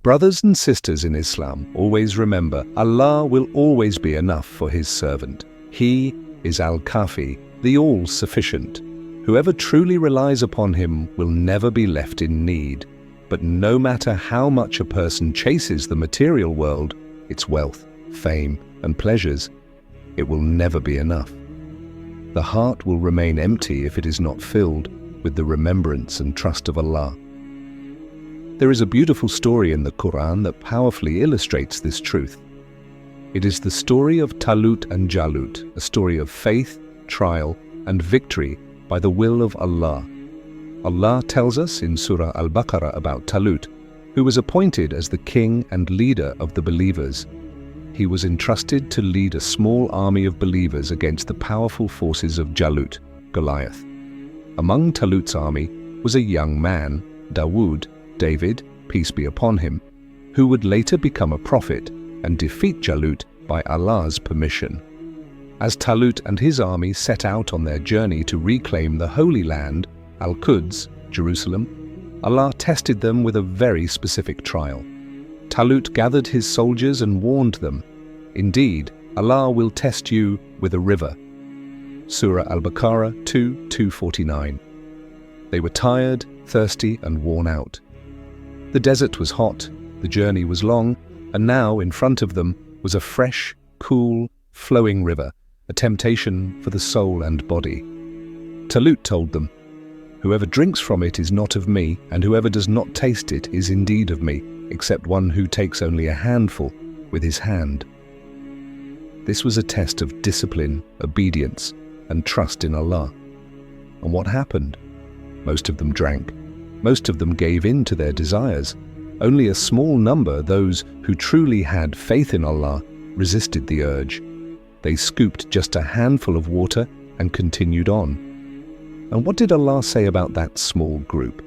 Brothers and sisters in Islam, always remember, Allah will always be enough for His servant. He is Al-Kafi, the all-sufficient. Whoever truly relies upon Him will never be left in need. But no matter how much a person chases the material world, its wealth, fame, and pleasures, it will never be enough. The heart will remain empty if it is not filled with the remembrance and trust of Allah. There is a beautiful story in the Quran that powerfully illustrates this truth. It is the story of Talut and Jalut, a story of faith, trial, and victory by the will of Allah. Allah tells us in Surah Al-Baqarah about Talut, who was appointed as the king and leader of the believers. He was entrusted to lead a small army of believers against the powerful forces of Jalut, Goliath. Among Talut's army was a young man, David, peace be upon him, who would later become a prophet and defeat Jalut by Allah's permission. As Talut and his army set out on their journey to reclaim the Holy Land, Al-Quds, Jerusalem, Allah tested them with a very specific trial. Talut gathered his soldiers and warned them, "Indeed, Allah will test you with a river." Surah Al-Baqarah 2:249. They were tired, thirsty, and worn out. The desert was hot, the journey was long, and now in front of them was a fresh, cool, flowing river, a temptation for the soul and body. Talut told them, "Whoever drinks from it is not of me, and whoever does not taste it is indeed of me, except one who takes only a handful with his hand." This was a test of discipline, obedience, and trust in Allah. And what happened? Most of them drank. Most of them gave in to their desires. Only a small number, those who truly had faith in Allah, resisted the urge. They scooped just a handful of water and continued on. And what did Allah say about that small group?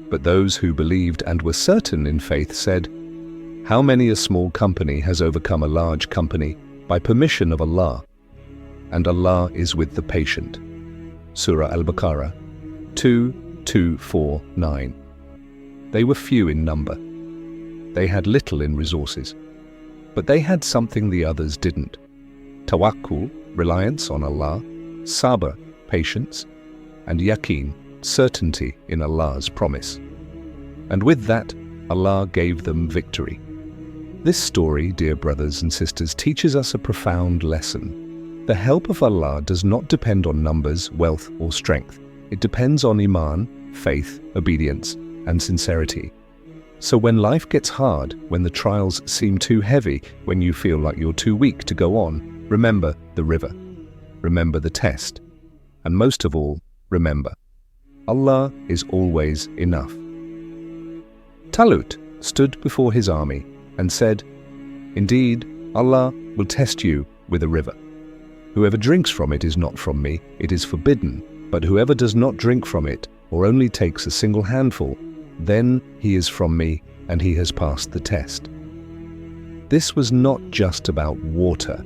But those who believed and were certain in faith said, "How many a small company has overcome a large company by permission of Allah? And Allah is with the patient." Surah Al-Baqarah 2:249. They were few in number. They had little in resources. But they had something the others didn't. Tawakkul, reliance on Allah, sabr, patience, and yaqeen, certainty in Allah's promise. And with that, Allah gave them victory. This story, dear brothers and sisters, teaches us a profound lesson. The help of Allah does not depend on numbers, wealth, or strength. It depends on iman, faith, obedience, and sincerity. So when life gets hard, when the trials seem too heavy, when you feel like you're too weak to go on, remember the river. Remember the test. And most of all, remember, Allah is always enough. Talut stood before his army and said, "Indeed, Allah will test you with a river. Whoever drinks from it is not from me, it is forbidden, but whoever does not drink from it, or only takes a single handful, then he is from me, and he has passed the test." This was not just about water.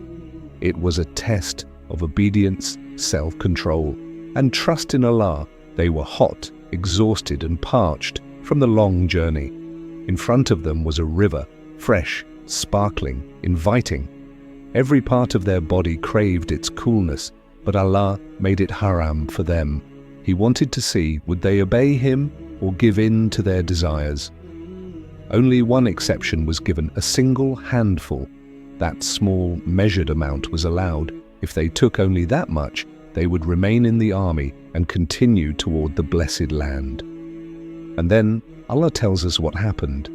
It was a test of obedience, self-control, and trust in Allah. They were hot, exhausted, and parched from the long journey. In front of them was a river, fresh, sparkling, inviting. Every part of their body craved its coolness, but Allah made it haram for them. He wanted to see, would they obey Him or give in to their desires? Only one exception was given, a single handful. That small, measured amount was allowed. If they took only that much, they would remain in the army and continue toward the blessed land. And then Allah tells us what happened.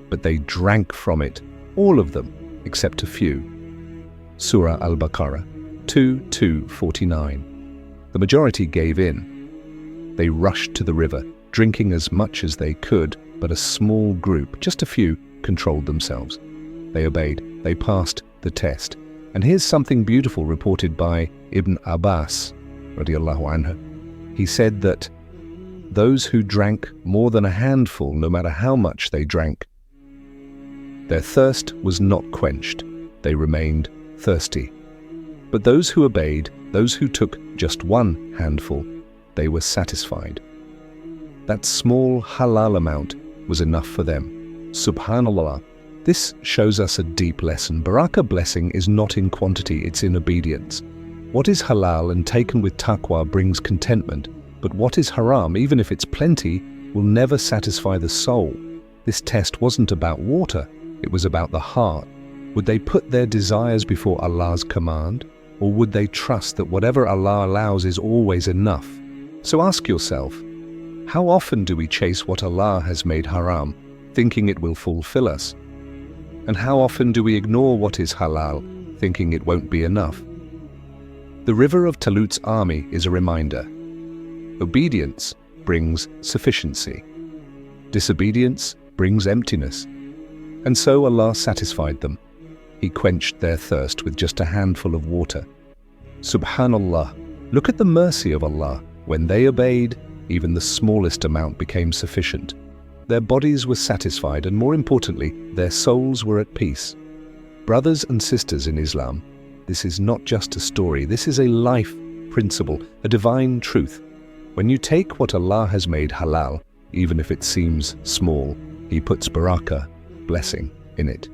But they drank from it, all of them, except a few. Surah Al-Baqarah 2:249. The majority gave in. They rushed to the river, drinking as much as they could, but a small group, just a few, controlled themselves. They obeyed, they passed the test. And here's something beautiful reported by Ibn Abbas, radiallahu anhu. He said that those who drank more than a handful, no matter how much they drank, their thirst was not quenched. They remained thirsty. But those who obeyed, those who took just one handful, they were satisfied. That small halal amount was enough for them. Subhanallah. This shows us a deep lesson. Barakah blessing is not in quantity, it's in obedience. What is halal and taken with taqwa brings contentment, but what is haram, even if it's plenty, will never satisfy the soul. This test wasn't about water, it was about the heart. Would they put their desires before Allah's command, or would they trust that whatever Allah allows is always enough? So ask yourself, how often do we chase what Allah has made haram, thinking it will fulfill us? And how often do we ignore what is halal, thinking it won't be enough? The river of Talut's army is a reminder. Obedience brings sufficiency. Disobedience brings emptiness. And so Allah satisfied them. He quenched their thirst with just a handful of water. Subhanallah, look at the mercy of Allah. When they obeyed, even the smallest amount became sufficient. Their bodies were satisfied, and more importantly, their souls were at peace. Brothers and sisters in Islam, this is not just a story, this is a life principle, a divine truth. When you take what Allah has made halal, even if it seems small, He puts barakah, blessing, in it.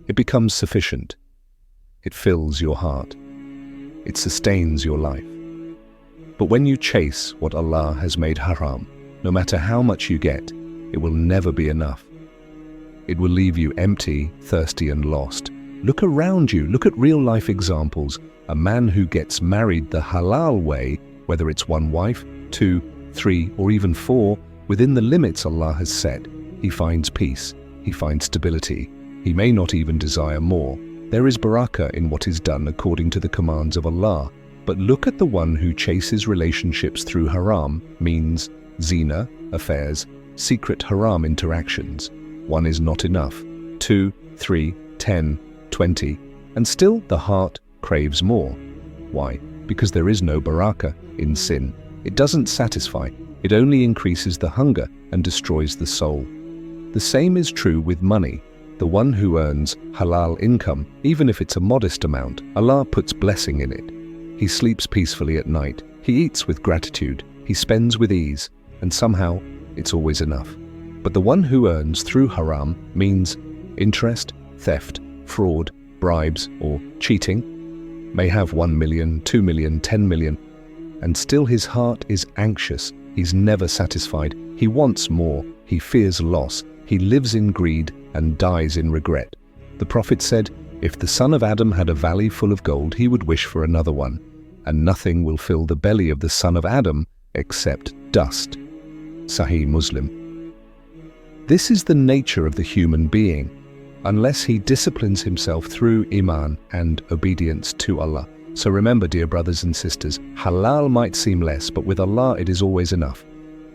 It becomes sufficient. It fills your heart. It sustains your life. But when you chase what Allah has made haram, no matter how much you get, it will never be enough. It will leave you empty, thirsty, and lost. Look around you, look at real-life examples. A man who gets married the halal way, whether it's one wife, 2, 3, or even 4, within the limits Allah has set, he finds peace, he finds stability. He may not even desire more. There is barakah in what is done according to the commands of Allah. But look at the one who chases relationships through haram, means zina, affairs, secret haram interactions. 1 is not enough, 2, 3, 10, 20, and still the heart craves more. Why? Because there is no barakah in sin. It doesn't satisfy, it only increases the hunger and destroys the soul. The same is true with money. The one who earns halal income, even if it's a modest amount, Allah puts blessing in it. He sleeps peacefully at night, he eats with gratitude, he spends with ease, and somehow it's always enough. But the one who earns through haram, means interest, theft, fraud, bribes, or cheating, may have 1 million, 2 million, 10 million, and still his heart is anxious, he's never satisfied, he wants more, he fears loss, he lives in greed and dies in regret. The Prophet said, if the son of Adam had a valley full of gold, he would wish for another one, and nothing will fill the belly of the son of Adam except dust. Sahih Muslim. This is the nature of the human being, unless he disciplines himself through iman and obedience to Allah. So remember, dear brothers and sisters, halal might seem less, but with Allah it is always enough.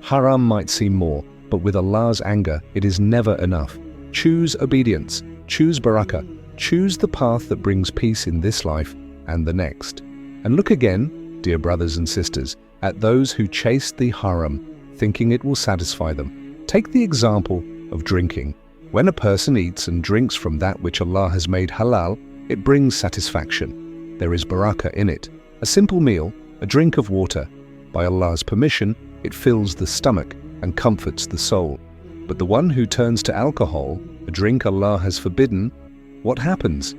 Haram might seem more, but with Allah's anger it is never enough. Choose obedience, choose barakah, choose the path that brings peace in this life and the next. And look again, dear brothers and sisters, at those who chase the haram, thinking it will satisfy them. Take the example of drinking. When a person eats and drinks from that which Allah has made halal, it brings satisfaction. There is barakah in it. A simple meal, a drink of water. By Allah's permission, it fills the stomach and comforts the soul. But the one who turns to alcohol, a drink Allah has forbidden, what happens?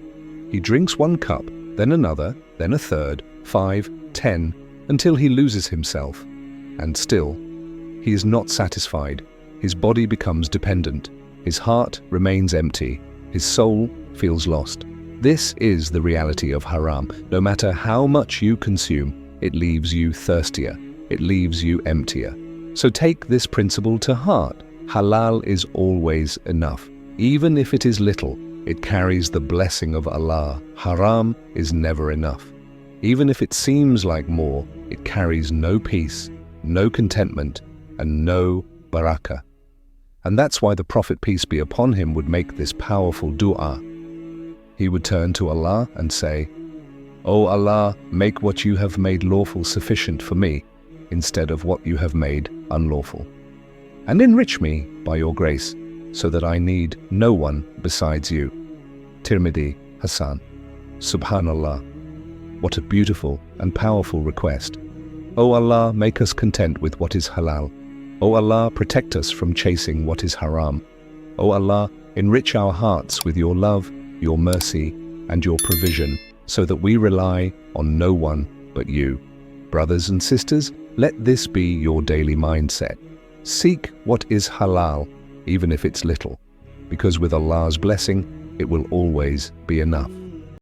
He drinks 1 cup, then another, then a third, 5, 10, until he loses himself. And still, he is not satisfied. His body becomes dependent. His heart remains empty. His soul feels lost. This is the reality of haram. No matter how much you consume, it leaves you thirstier. It leaves you emptier. So take this principle to heart. Halal is always enough. Even if it is little, it carries the blessing of Allah. Haram is never enough. Even if it seems like more, it carries no peace, no contentment, and no barakah. And that's why the Prophet, peace be upon him, would make this powerful dua. He would turn to Allah and say, O Allah, make what you have made lawful sufficient for me, instead of what you have made unlawful. And enrich me by your grace, so that I need no one besides you. Tirmidhi, Hassan. Subhanallah. What a beautiful and powerful request. O Allah, make us content with what is halal. O Allah, protect us from chasing what is haram. O Allah, enrich our hearts with your love, your mercy, and your provision, so that we rely on no one but you. Brothers and sisters, let this be your daily mindset. Seek what is halal, even if it's little, because with Allah's blessing, it will always be enough.